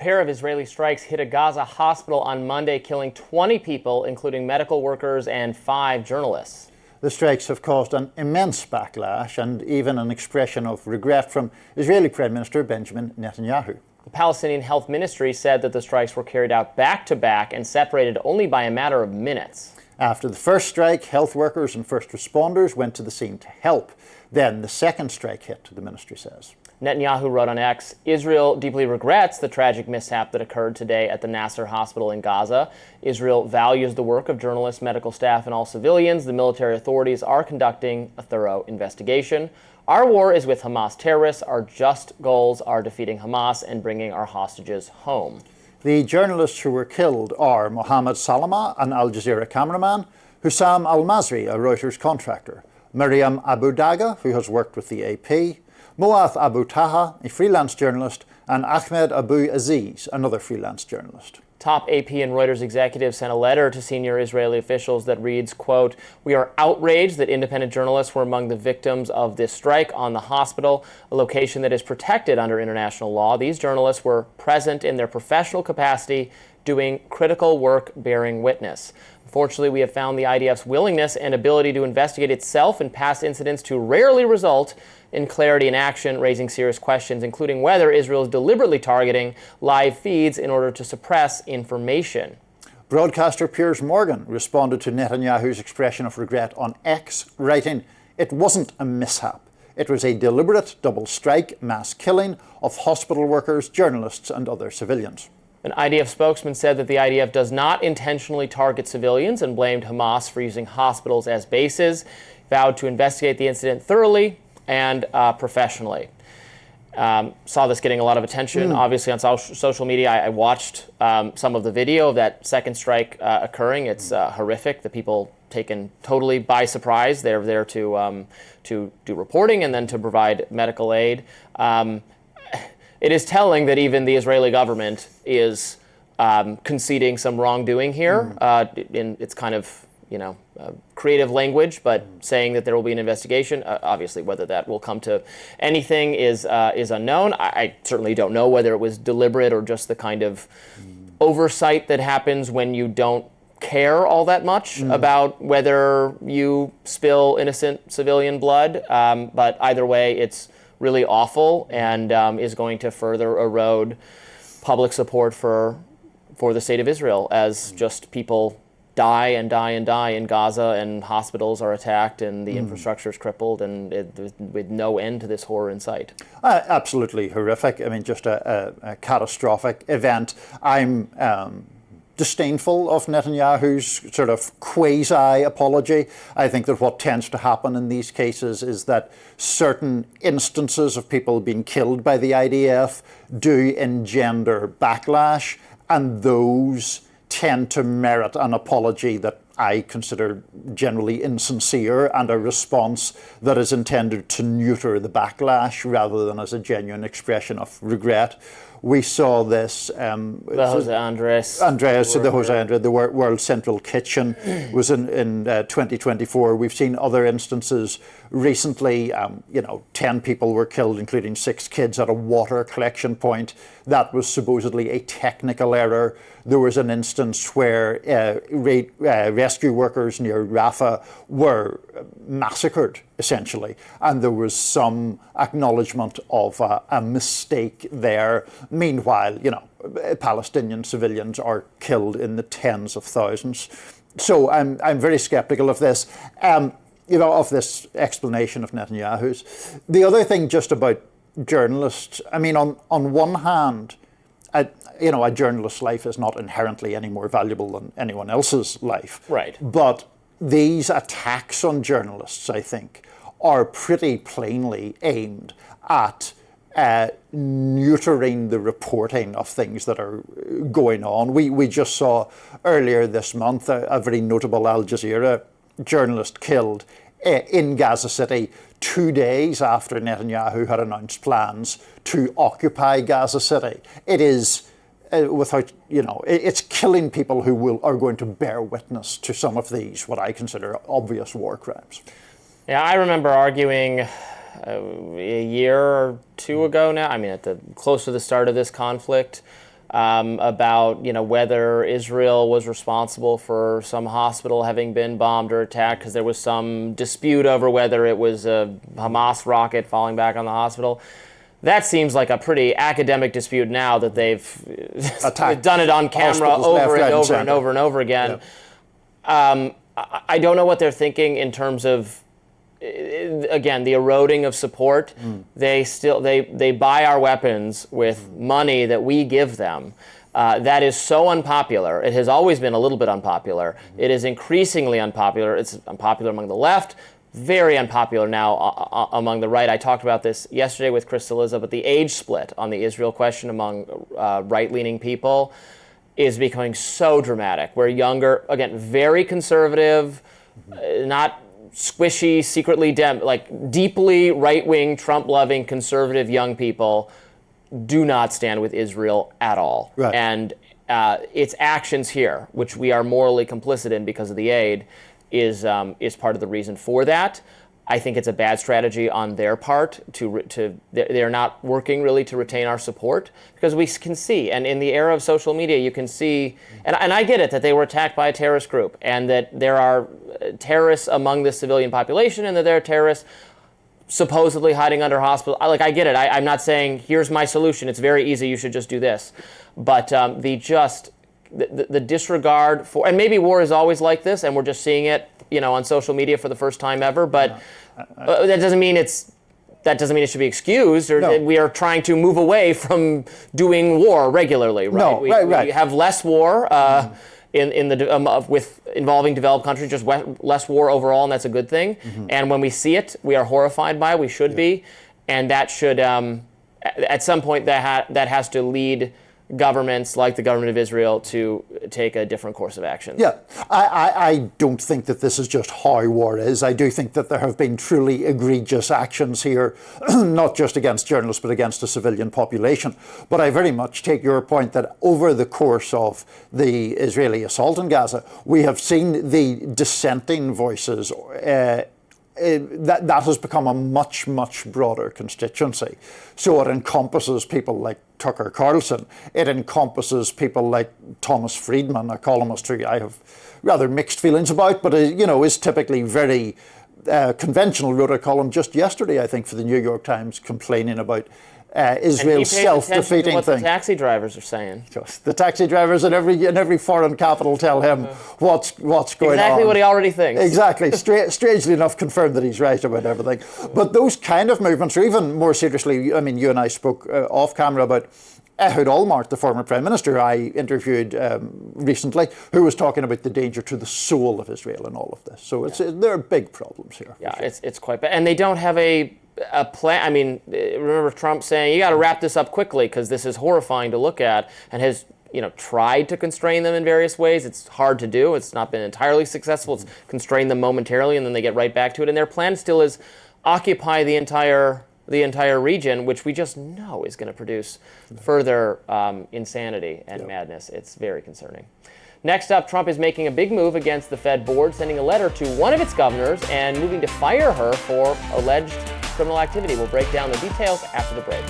pair of Israeli strikes hit a Gaza hospital on Monday, killing 20 people, including medical workers and 5 journalists. The strikes have caused an immense backlash and even an expression of regret from Israeli Prime Minister Benjamin Netanyahu. The Palestinian Health Ministry said that the strikes were carried out back-to-back and separated only by a matter of minutes. After the first strike, health workers and first responders went to the scene to help. Then the second strike hit, the ministry says. Netanyahu wrote on X, Israel deeply regrets the tragic mishap that occurred today at the Nasser hospital in Gaza. Israel values the work of journalists, medical staff, and all civilians. The military authorities are conducting a thorough investigation. Our war is with Hamas terrorists. Our just goals are defeating Hamas and bringing our hostages home. The journalists who were killed are Mohammed Salama, an Al Jazeera cameraman, Hussam Al-Masri, a Reuters contractor, Miriam Abu Daga, who has worked with the AP, Moath Abu Taha, a freelance journalist, and Ahmed Abu Aziz, another freelance journalist. Top AP and Reuters executives sent a letter to senior Israeli officials that reads, quote, "We are outraged that independent journalists were among the victims of this strike on the hospital, a location that is protected under international law. These journalists were present in their professional capacity, doing critical work bearing witness. Unfortunately, we have found the IDF's willingness and ability to investigate itself and past incidents to rarely result in clarity in action, raising serious questions, including whether Israel is deliberately targeting live feeds in order to suppress information." Broadcaster Piers Morgan responded to Netanyahu's expression of regret on X, writing, "It wasn't a mishap. It was a deliberate double strike, mass killing of hospital workers, journalists, and other civilians." An IDF spokesman said that the IDF does not intentionally target civilians and blamed Hamas for using hospitals as bases, vowed to investigate the incident thoroughly and professionally. Saw this getting a lot of attention, obviously, on social media. I watched some of the video of that second strike occurring. It's horrific. The people taken totally by surprise. They're there to do reporting and then to provide medical aid. It is telling that even the Israeli government is conceding some wrongdoing here. In its kind of creative language, but saying that there will be an investigation. Obviously, whether that will come to anything is unknown. I certainly don't know whether it was deliberate or just the kind of oversight that happens when you don't care all that much about whether you spill innocent civilian blood. But either way, it's really awful and is going to further erode public support for the state of Israel as just people die and die and die in Gaza, and hospitals are attacked, and the infrastructure is crippled, and with no end to this horror in sight. Absolutely horrific. I mean, just a catastrophic event. I'm disdainful of Netanyahu's sort of quasi-apology. I think that what tends to happen in these cases is that certain instances of people being killed by the IDF do engender backlash, and those tend to merit an apology that I consider generally insincere and a response that is intended to neuter the backlash rather than as a genuine expression of regret. We saw this. The Jose Andres. The Jose Andres, the World Central Kitchen was in 2024. We've seen other instances recently. 10 people were killed, including 6 kids, at a water collection point. That was supposedly a technical error. There was an instance where rescue workers near Rafah were massacred, essentially, and there was some acknowledgement of a mistake there. Meanwhile, Palestinian civilians are killed in the tens of thousands. So I'm very skeptical of this, of this explanation of Netanyahu's. The other thing just about journalists, I mean, on one hand, a journalist's life is not inherently any more valuable than anyone else's life. Right. But these attacks on journalists, I think, are pretty plainly aimed at neutering the reporting of things that are going on. We just saw earlier this month a very notable Al Jazeera journalist killed in Gaza City 2 days after Netanyahu had announced plans to occupy Gaza City. It is it's killing people who are going to bear witness to some of these, what I consider obvious war crimes. Yeah, I remember arguing a year or two ago now, close to the start of this conflict, about whether Israel was responsible for some hospital having been bombed or attacked because there was some dispute over whether it was a Hamas rocket falling back on the hospital. That seems like a pretty academic dispute now that they've done it on camera over and over and over and over again. Yeah. I don't know what they're thinking in terms of, again, the eroding of support. They buy our weapons with money that we give them. That is so unpopular. It has always been a little bit unpopular. It is increasingly unpopular. It's unpopular among the left, very unpopular now among the right. I talked about this yesterday with Chris Cillizza, but the age split on the Israel question among right-leaning people is becoming so dramatic. Where younger, again, very conservative, not squishy, secretly deeply right-wing, Trump-loving, conservative young people do not stand with Israel at all. Right. And its actions here, which we are morally complicit in because of the aid, is part of the reason for that. I think it's a bad strategy on their part they're not working really to retain our support, because we can see, and in the era of social media, you can see, and I get it that they were attacked by a terrorist group and that there are terrorists among the civilian population and that there are terrorists supposedly hiding under hospitals. I get it. I'm not saying here's my solution. It's very easy. You should just do this. But the disregard for, and maybe war is always like this, and we're just seeing it, on social media for the first time ever. But that doesn't mean it should be excused, or that we are trying to move away from doing war regularly. Right? No, we have less war with involving developed countries, just less war overall, and that's a good thing. And when we see it, we are horrified by it. We should be, and that should at some point that has to lead governments like the government of Israel to take a different course of action. Yeah, I don't think that this is just how war is. I do think that there have been truly egregious actions here, not just against journalists, but against the civilian population. But I very much take your point that over the course of the Israeli assault in Gaza, we have seen the dissenting voices that has become a much, much broader constituency. So it encompasses people like Tucker Carlson. It encompasses people like Thomas Friedman, a columnist who I have rather mixed feelings about, but is typically very conventional. Wrote a column just yesterday, I think, for the New York Times, complaining about Israel's self-defeating what thing. The taxi drivers are saying. The taxi drivers in every foreign capital tell him what's going on. Exactly what he already thinks. Exactly. Strangely enough, confirmed that he's right about everything. But those kind of movements, or even more seriously, I mean, you and I spoke off camera about Ehud Olmert, the former prime minister I interviewed recently, who was talking about the danger to the soul of Israel in all of this. So there are big problems here. Yeah, sure. It's quite bad. And they don't have a plan. I mean, remember Trump saying, you got to wrap this up quickly because this is horrifying to look at, and has tried to constrain them in various ways. It's hard to do. It's not been entirely successful. It's constrained them momentarily, and then they get right back to it. And their plan still is occupy the entire region, which we just know is going to produce further insanity and madness. It's very concerning. Next up, Trump is making a big move against the Fed board, sending a letter to one of its governors and moving to fire her for alleged criminal activity. We'll break down the details after the break.